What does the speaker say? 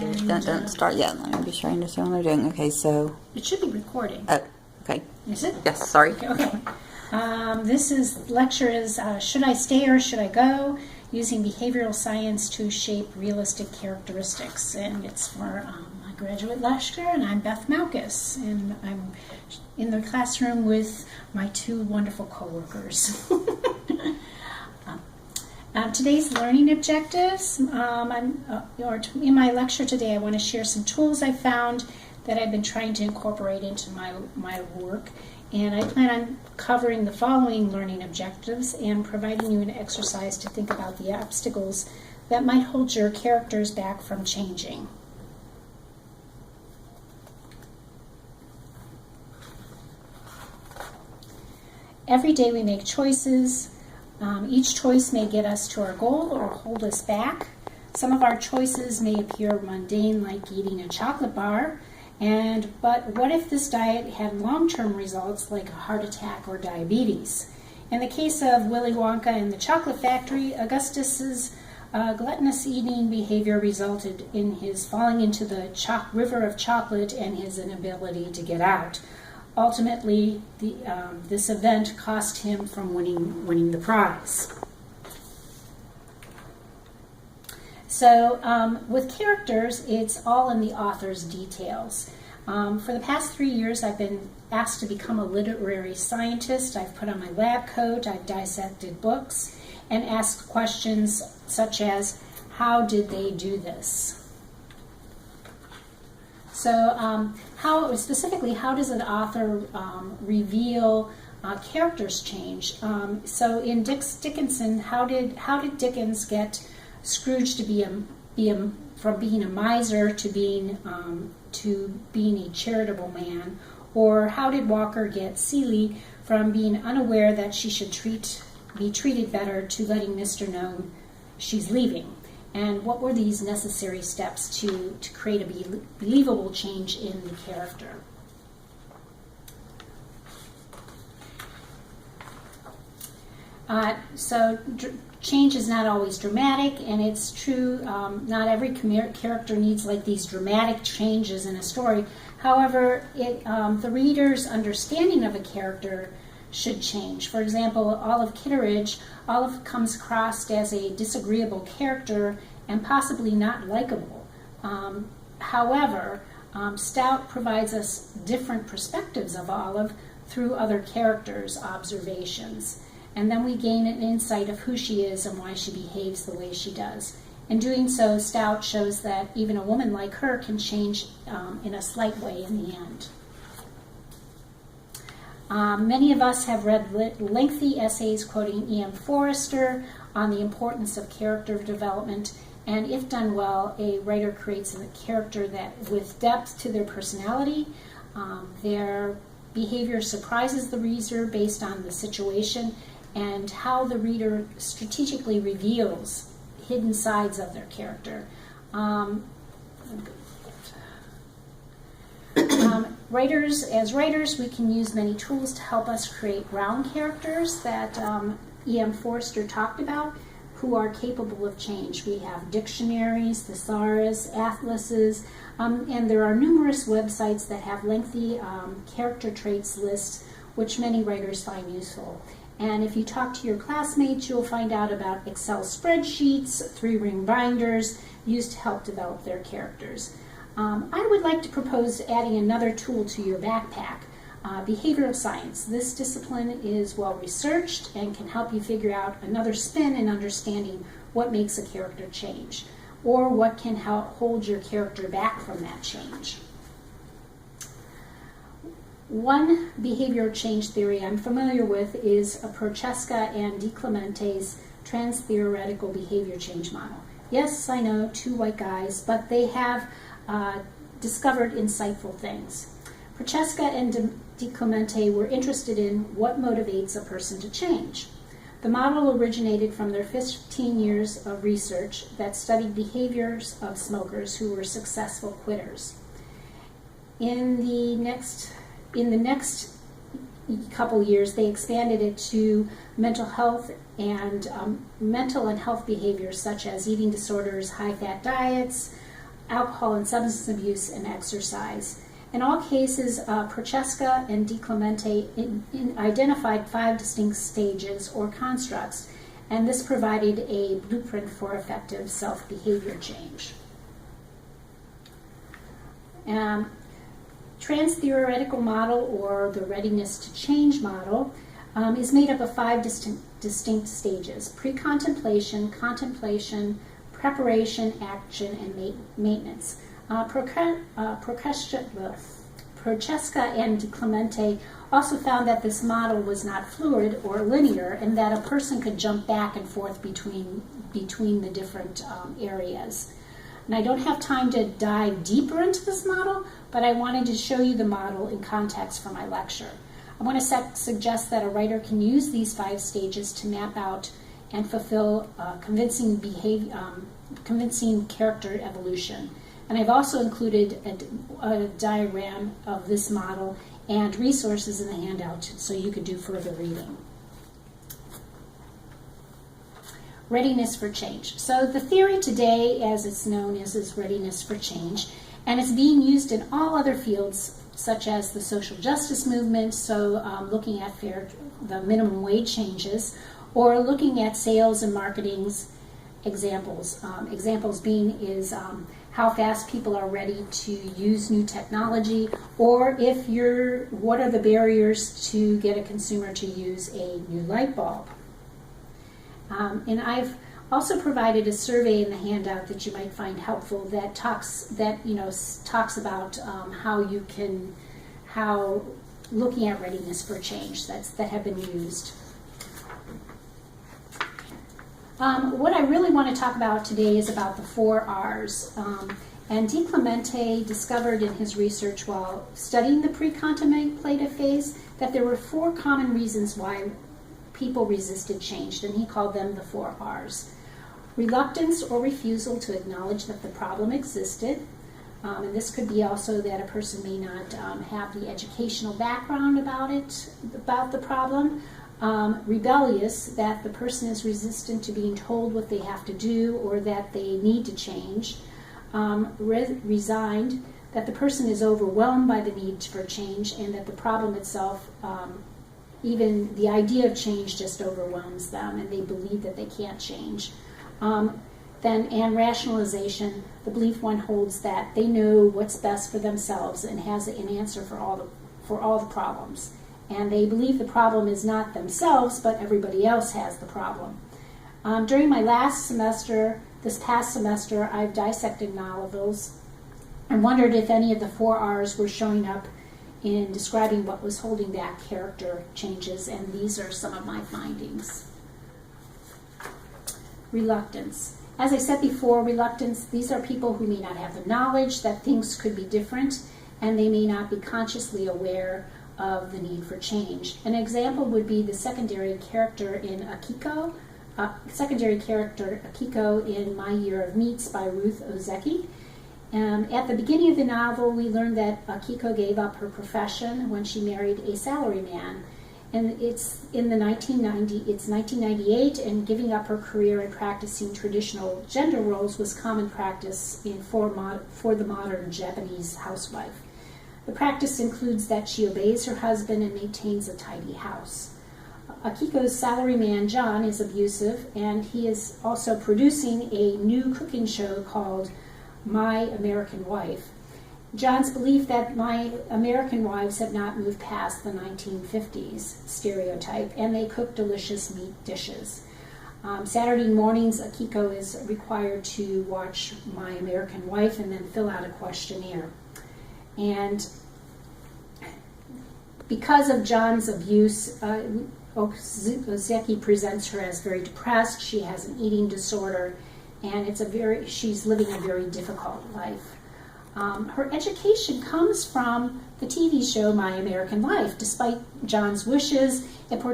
And Don't start yet. Let me be sure I understand what I'm doing. Okay, so. it should be recording. Oh, okay. Is it? Yes, sorry. Okay. Lecture is Should I Stay or Should I Go? Using Behavioral Science to Shape Realistic Characteristics. And it's for my graduate lecture, and I'm Beth Malkus, and I'm in the classroom with my two wonderful coworkers. Today's learning objectives. In my lecture today, I want to share some tools I found that I've been trying to incorporate into my work. And I plan on covering the following learning objectives and providing you an exercise to think about the obstacles that might hold your characters back from changing. Every day we make choices. Each choice may get us to our goal or hold us back. Some of our choices may appear mundane, like eating a chocolate bar, but what if this diet had long-term results like a heart attack or diabetes? In the case of Willy Wonka and the Chocolate Factory, Augustus's gluttonous eating behavior resulted in his falling into the river of chocolate and his inability to get out. Ultimately, this event cost him from winning the prize. So with characters, it's all in the author's details. For the past 3 years, I've been asked to become a literary scientist. I've put on my lab coat, I've dissected books, and asked questions such as, how did they do this? So how does an author reveal characters change? So in Dickinson, how did Dickens get Scrooge to from being a miser to being a charitable man? Or how did Walker get Celie from being unaware that she should be treated better to letting Mr. know she's leaving? And what were these necessary steps to create a believable change in the character? Change is not always dramatic, and it's true, not every character needs like these dramatic changes in a story. However, the reader's understanding of a character should change. For example, Olive Kitteridge, Olive comes across as a disagreeable character and possibly not likable. However, Stout provides us different perspectives of Olive through other characters' observations. And then we gain an insight of who she is and why she behaves the way she does. In doing so, Stout shows that even a woman like her can change in a slight way in the end. Many of us have read lengthy essays quoting E.M. Forrester on the importance of character development, and if done well, a writer creates a character that, with depth to their personality, their behavior surprises the reader based on the situation, and how the reader strategically reveals hidden sides of their character. As writers, we can use many tools to help us create ground characters that E.M. Forrester talked about, who are capable of change. We have dictionaries, thesaurus, atlases, and there are numerous websites that have lengthy character traits lists, which many writers find useful. And if you talk to your classmates, you'll find out about Excel spreadsheets, 3-ring binders used to help develop their characters. I would like to propose adding another tool to your backpack, behavioral science. This discipline is well researched and can help you figure out another spin in understanding what makes a character change, or what can hold your character back from that change. One behavioral change theory I'm familiar with is Prochaska and DiClemente's trans-theoretical behavior change model. Yes, I know, 2 white guys, but they have discovered insightful things. Prochaska and DiClemente were interested in what motivates a person to change. The model originated from their 15 years of research that studied behaviors of smokers who were successful quitters. In the next couple years, they expanded it to mental and health behaviors such as eating disorders, high-fat diets, alcohol and substance abuse, and exercise. In all cases, Prochaska and DiClemente identified 5 distinct stages or constructs, and this provided a blueprint for effective self-behavior change. Trans-theoretical model, or the readiness to change model, is made up of 5 distinct stages: pre-contemplation, contemplation, preparation, action, and maintenance. Prochaska and DiClemente also found that this model was not fluid or linear, and that a person could jump back and forth between the different areas. And I don't have time to dive deeper into this model, but I wanted to show you the model in context for my lecture. I want to suggest that a writer can use these 5 stages to map out and fulfill convincing character evolution. And I've also included a diagram of this model and resources in the handout so you could do further reading. Readiness for change. So the theory today, as it's known, is readiness for change, and it's being used in all other fields, such as the social justice movement, so looking at the minimum wage changes, or looking at sales and marketing's examples. Examples being is how fast people are ready to use new technology, or what are the barriers to get a consumer to use a new light bulb. And I've also provided a survey in the handout that you might find helpful that talks about how looking at readiness for change that have been used. What I really want to talk about today is about the 4 R's. And DiClemente discovered in his research while studying the pre-contemplative phase that there were 4 common reasons why people resisted change, and he called them the 4 R's. Reluctance or refusal to acknowledge that the problem existed. And this could be also that a person may not have the educational background about the problem. Rebellious, that the person is resistant to being told what they have to do or that they need to change. Resigned, that the person is overwhelmed by the need for change and that the problem itself, even the idea of change, just overwhelms them and they believe that they can't change. And rationalization, the belief one holds that they know what's best for themselves and has an answer for all the problems. And they believe the problem is not themselves, but everybody else has the problem. During my this past semester, I've dissected novels and wondered if any of the 4 R's were showing up in describing what was holding back character changes, and these are some of my findings. Reluctance. As I said before, reluctance, these are people who may not have the knowledge that things could be different, and they may not be consciously aware of the need for change. An example would be the secondary character in Akiko in My Year of Meats by Ruth Ozeki. At the beginning of the novel, we learned that Akiko gave up her profession when she married a salaryman. And it's 1998, and giving up her career and practicing traditional gender roles was common practice for the modern Japanese housewife. The practice includes that she obeys her husband and maintains a tidy house. Akiko's salaryman, John, is abusive, and he is also producing a new cooking show called My American Wife. John's belief that my American wives have not moved past the 1950s stereotype, and they cook delicious meat dishes. Saturday mornings, Akiko is required to watch My American Wife and then fill out a questionnaire. And because of John's abuse, Ozeki presents her as very depressed. She has an eating disorder, and she's living a very difficult life. Her education comes from the TV show My American Life. Despite John's wishes, it